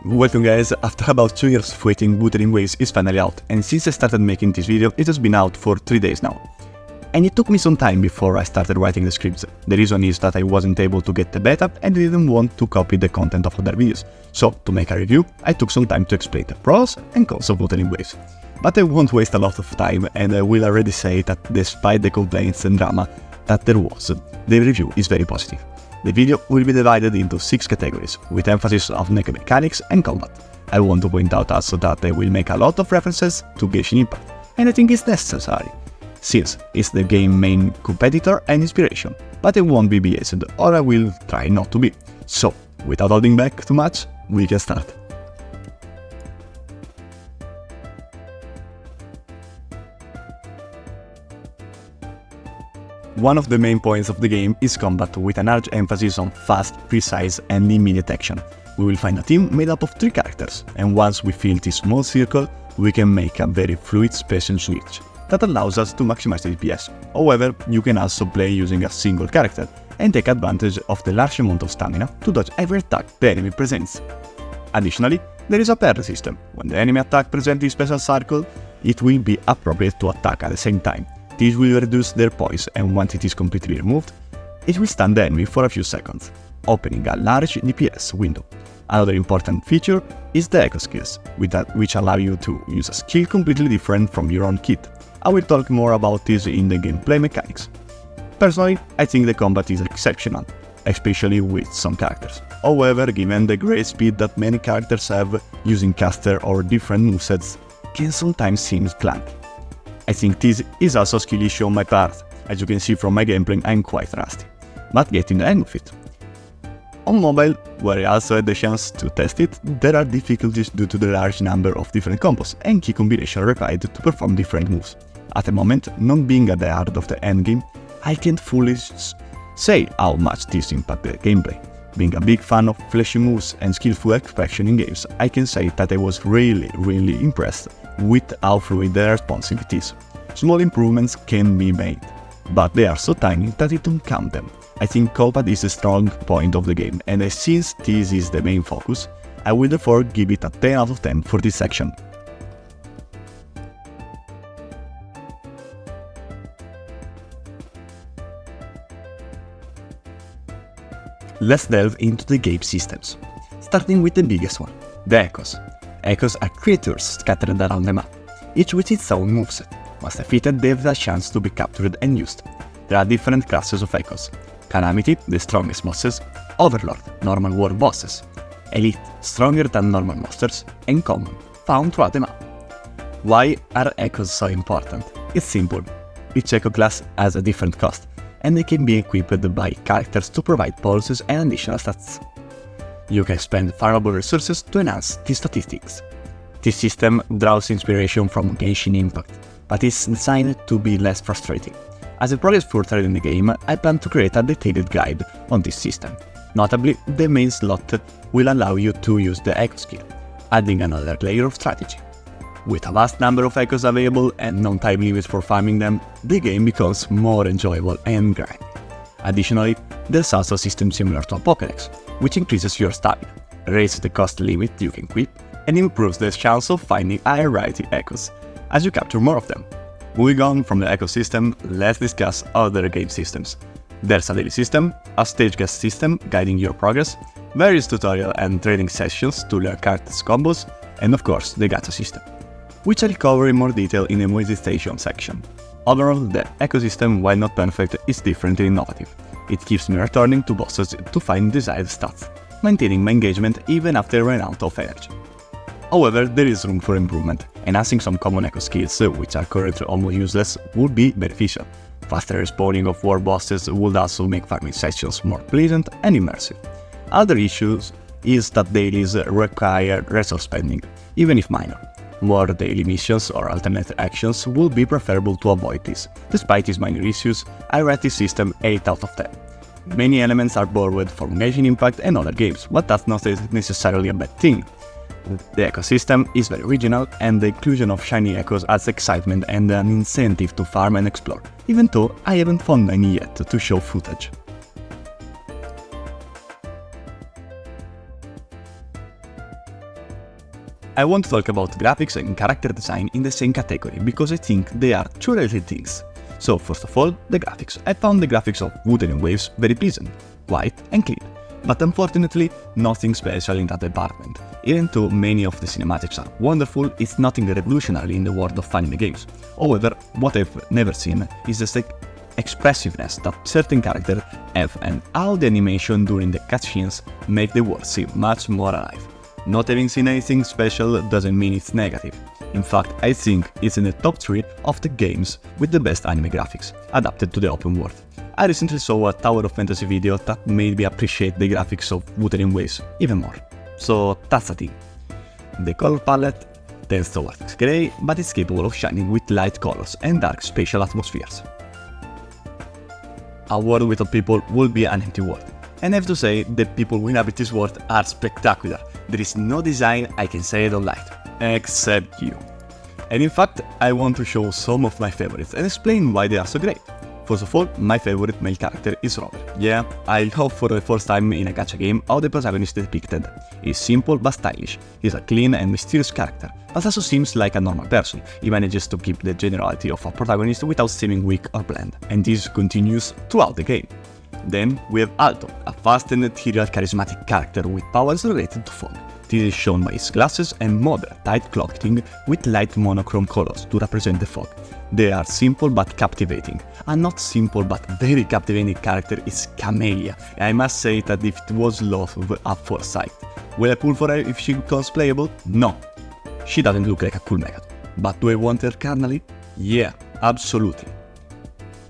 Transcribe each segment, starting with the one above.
Welcome guys, after about 2 years of waiting, Wuthering Waves is finally out, and since I started making this video, it has been out for 3 days now. And it took me some time before I started writing the scripts. The reason is that I wasn't able to get the beta and didn't want to copy the content of other videos. So, to make a review, I took some time to explain the pros and cons of Wuthering Waves. But I won't waste a lot of time, and I will already say that despite the complaints and drama that there was, the review is very positive. The video will be divided into 6 categories, with emphasis on mechanics and combat. I want to point out also that I will make a lot of references to GACHA Impact, and I think it's necessary, since it's the game's main competitor and inspiration, but I won't be biased, or I will try not to be. So, without holding back too much, we can start. One of the main points of the game is combat, with a large emphasis on fast, precise and immediate action. We will find a team made up of 3 characters, and once we fill this small circle, we can make a very fluid special switch that allows us to maximize the DPS. However, you can also play using a single character and take advantage of the large amount of stamina to dodge every attack the enemy presents. Additionally, there is a parry system. When the enemy attack presents this special circle, it will be appropriate to attack at the same time. This will reduce their poise, and once it is completely removed, it will stun the enemy for a few seconds, opening a large DPS window. Another important feature is the echo skills, which allow you to use a skill completely different from your own kit. I will talk more about this in the gameplay mechanics. Personally, I think the combat is exceptional, especially with some characters. However, given the great speed that many characters have, using caster or different movesets can sometimes seem clunky. I think this is also a skill issue on my part. As you can see from my gameplay, I'm quite rusty, but getting the hang of it. On mobile, where I also had the chance to test it, there are difficulties due to the large number of different combos and key combinations required to perform different moves. At the moment, not being at the heart of the endgame, I can't fully say how much this impacts the gameplay. Being a big fan of flashy moves and skillful expression in games, I can say that I was really impressed with how fluid the responsive it is. Small improvements can be made, but they are so tiny that I don't count them. I think combat is a strong point of the game, and since this is the main focus, I will therefore give it a 10 out of 10 for this section. Let's delve into the game systems, starting with the biggest one, the echoes. Echoes are creatures scattered around the map, each with its own moveset. Once defeated, they have a chance to be captured and used. There are different classes of echoes: Calamity, the strongest bosses; Overlord, normal war bosses; Elite, stronger than normal monsters; and Common, found throughout the map. Why are echoes so important? It's simple. Each echo class has a different cost, and they can be equipped by characters to provide bonuses and additional stats. You can spend valuable resources to enhance these statistics. This system draws inspiration from GACHA Impact, but is designed to be less frustrating. As I progress further in the game, I plan to create a detailed guide on this system. Notably, the main slot will allow you to use the echo skill, adding another layer of strategy. With a vast number of echoes available and no time limits for farming them, the game becomes more enjoyable and grindy. Additionally, there's also a system similar to a Pokédex, which increases your stamina, raises the cost limit you can equip, and improves the chance of finding a variety echoes, as you capture more of them. Moving on from the echo system, let's discuss other game systems. There's a daily system, a stage guest system guiding your progress, various tutorial and training sessions to learn characters combos, and of course the gacha system, which I'll cover in more detail in the monetization section. Overall, the ecosystem, while not perfect, is different and innovative. It keeps me returning to bosses to find desired stats, maintaining my engagement even after I run out of energy. However, there is room for improvement, and enhancing some common echo skills, which are currently almost useless, would be beneficial. Faster respawning of war bosses would also make farming sessions more pleasant and immersive. Other issues is that dailies require resource spending, even if minor. More daily missions or alternate actions would be preferable to avoid this. Despite these minor issues, I rate this system 8 out of 10. Many elements are borrowed from GACHA Impact and other games, but that's not necessarily a bad thing. The ecosystem is very original, and the inclusion of shiny echoes adds excitement and an incentive to farm and explore, even though I haven't found any yet to show footage. I want to talk about graphics and character design in the same category because I think they are two related things. So first of all, the graphics. I found the graphics of Wuthering Waves very pleasant, white and clean. But unfortunately, nothing special in that department. Even though many of the cinematics are wonderful, it's nothing revolutionary in the world of anime games. However, what I've never seen is the expressiveness that certain characters have and how the animation during the cutscenes make the world seem much more alive. Not having seen anything special doesn't mean it's negative. In fact, I think it's in the top 3 of the games with the best anime graphics, adapted to the open world. I recently saw a Tower of Fantasy video that made me appreciate the graphics of Wuthering Waves even more. So that's the thing. The color palette tends towards grey, but it's capable of shining with light colors and dark spatial atmospheres. A world without people would be an empty world. And I have to say, the people who inhabit this world are spectacular. There is no design I can say I don't like, except you. And in fact, I want to show some of my favorites and explain why they are so great. First of all, my favorite male character is Robert. Yeah, I love for the first time in a gacha game how the protagonist is depicted. He's simple but stylish. He's a clean and mysterious character, but also seems like a normal person. He manages to keep the generality of a protagonist without seeming weak or bland, and this continues throughout the game. Then we have Alto, a fast and ethereal charismatic character with powers related to fog. This is shown by his glasses and modern, tight clothing with light monochrome colors to represent the fog. They are simple but captivating. A not simple but very captivating character is Camellia, and I must say that if it was love at first sight. Will I pull for her if she becomes playable? No. She doesn't look like a cool mega. But do I want her carnally? Yeah, absolutely.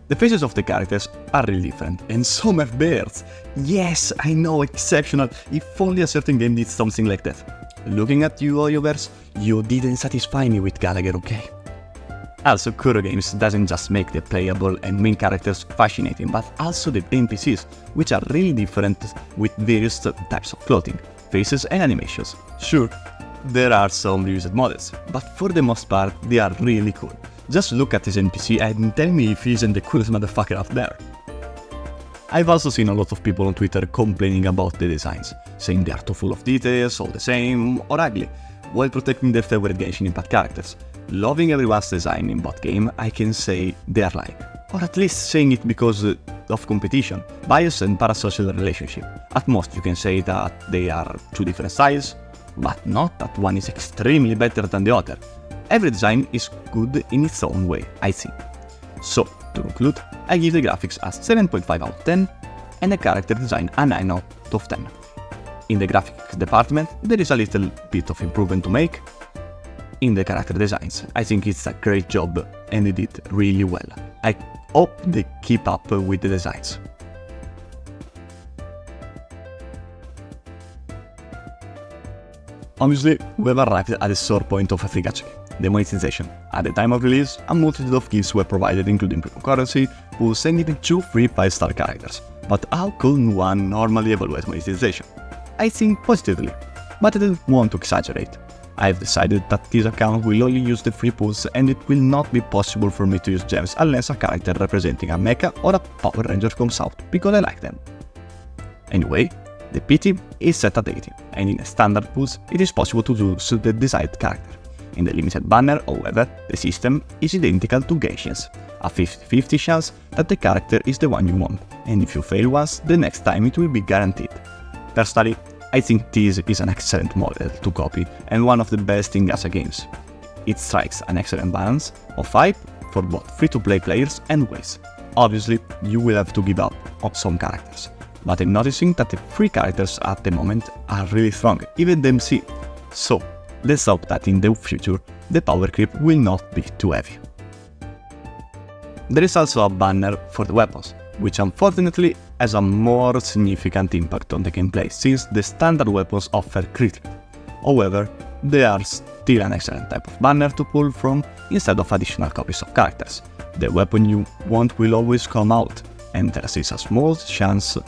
The faces of the characters are really different, and some have beards. Yes, I know, exceptional, if only a certain game did something like that. Looking at you, Oyoverse, you didn't satisfy me with Gallagher, okay? Also, Kuro Games doesn't just make the playable and main characters fascinating, but also the NPCs, which are really different with various types of clothing, faces and animations. Sure, there are some reused models, but for the most part, they are really cool. Just look at this NPC and tell me if he isn't the coolest motherfucker out there. I've also seen a lot of people on Twitter complaining about the designs, saying they are too full of details, all the same, or ugly, while protecting their favorite Genshin Impact characters. Loving everyone's design in bot game, I can say they are like, or at least saying it because of competition, bias and parasocial relationship. At most you can say that they are two different styles, but not that one is extremely better than the other. Every design is good in its own way, I think. So, to conclude, I give the graphics a 7.5 out of 10 and the character design a 9 out of 10. In the graphics department, there is a little bit of improvement to make. In the character designs, I think it's a great job and they did really well. I hope they keep up with the designs. Obviously, we have arrived at the sore point of a free gacha game, the monetization. At the time of release, a multitude of gifts were provided including premium currency, pulls and even 2 free 5-star characters. But how could one normally evaluate monetization? I think positively, but I don't want to exaggerate. I have decided that this account will only use the free pulls and it will not be possible for me to use gems unless a character representing a mecha or a Power Ranger comes out, because I like them. Anyway, the PT is set at 80, and in standard pulls it is possible to choose the desired character. In the limited banner, however, the system is identical to Genshin's, a 50-50 chance that the character is the one you want, and if you fail once, the next time it will be guaranteed. Personally, I think this is an excellent model to copy and one of the best in gacha games. It strikes an excellent balance of hype for both free-to-play players and ways. Obviously, you will have to give up on some characters, but I'm noticing that the free characters at the moment are really strong, even the MC. So, let's hope that in the future, the power creep will not be too heavy. There is also a banner for the weapons, which unfortunately has a more significant impact on the gameplay since the standard weapons offer crit rate. However, they are still an excellent type of banner to pull from instead of additional copies of characters. The weapon you want will always come out, and there is a small chance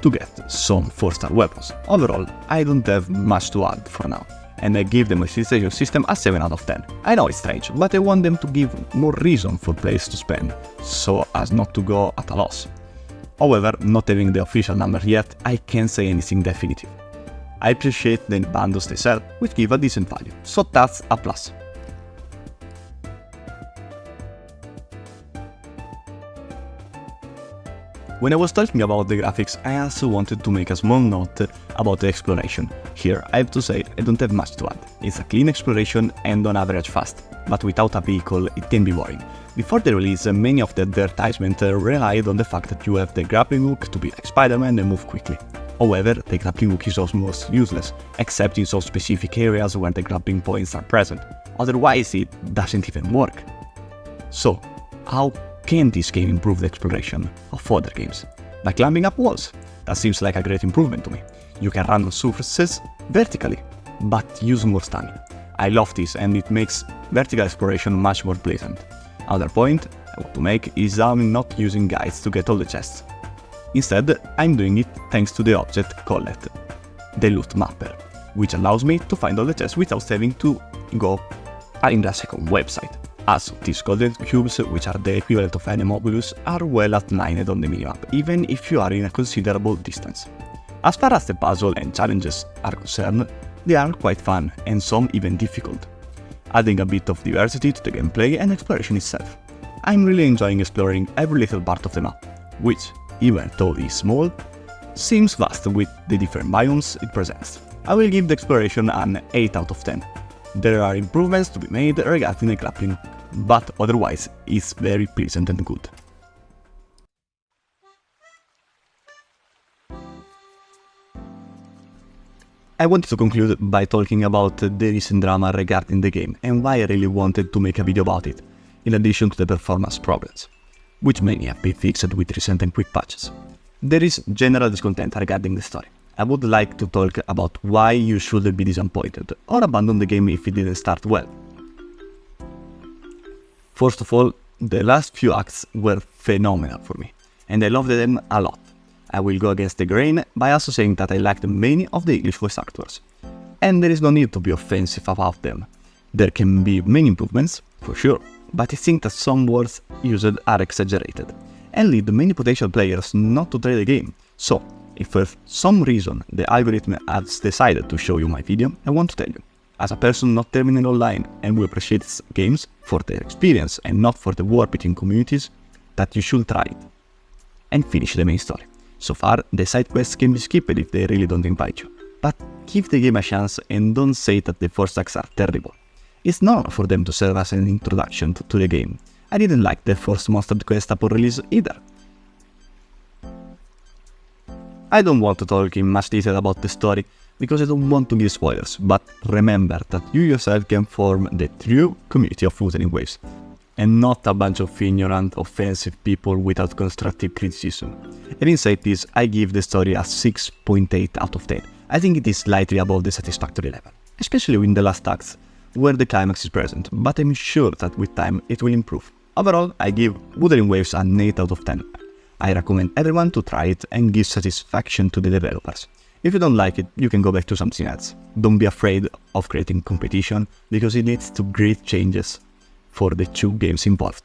to get some 4-star weapons. Overall, I don't have much to add for now, and I give the monetization system a 7 out of 10. I know it's strange, but I want them to give more reason for players to spend, so as not to go at a loss. However, not having the official number yet, I can't say anything definitive. I appreciate the bundles they sell, which give a decent value, so that's a plus. When I was talking about the graphics, I also wanted to make a small note about the exploration. Here, I have to say, I don't have much to add. It's a clean exploration and on average fast, but without a vehicle it can be boring. Before the release, many of the advertisements relied on the fact that you have the grappling hook to be like Spider-Man and move quickly. However, the grappling hook is almost useless, except in some specific areas where the grappling points are present. Otherwise, it doesn't even work. So, how can this game improve the exploration of other games? By climbing up walls. That seems like a great improvement to me. You can run on surfaces vertically, but use more stamina. I love this, and it makes vertical exploration much more pleasant. Another point I want to make is I'm not using guides to get all the chests. Instead, I'm doing it thanks to the object called the loot mapper, which allows me to find all the chests without having to go in the second website. Also, these golden cubes, which are the equivalent of any modulus, are well outlined on the minimap, even if you are in a considerable distance. As far as the puzzle and challenges are concerned, they are quite fun, and some even difficult, adding a bit of diversity to the gameplay and exploration itself. I'm really enjoying exploring every little part of the map, which, even though it is small, seems vast with the different biomes it presents. I will give the exploration an 8 out of 10. There are improvements to be made regarding the grappling, but otherwise it's very pleasant and good. I wanted to conclude by talking about the recent drama regarding the game and why I really wanted to make a video about it, in addition to the performance problems, which many have been fixed with recent and quick patches. There is general discontent regarding the story. I would like to talk about why you shouldn't be disappointed or abandon the game if it didn't start well. First of all, the last few acts were phenomenal for me, and I loved them a lot. I will go against the grain by also saying that I liked many of the English voice actors, and there is no need to be offensive about them. There can be many improvements, for sure, but I think that some words used are exaggerated, and lead many potential players not to try the game. So, if for some reason the algorithm has decided to show you my video, I want to tell you, as a person not terminal online and who appreciates games for their experience and not for the war between communities, that you should try it and finish the main story. So far, the side quests can be skipped if they really don't invite you, but give the game a chance and don't say that the first acts are terrible. It's normal for them to serve as an introduction to the game. I didn't like the first monster quest upon release either. I don't want to talk in much detail about the story, because I don't want to give spoilers, but remember that you yourself can form the true community of Wuthering Waves, and not a bunch of ignorant, offensive people without constructive criticism. Having said this, I give the story a 6.8 out of 10. I think it is slightly above the satisfactory level, especially in the last acts, where the climax is present, but I'm sure that with time it will improve. Overall, I give Wuthering Waves an 8 out of 10. I recommend everyone to try it and give satisfaction to the developers. If you don't like it, you can go back to something else. Don't be afraid of creating competition, because it leads to great changes for the two games involved.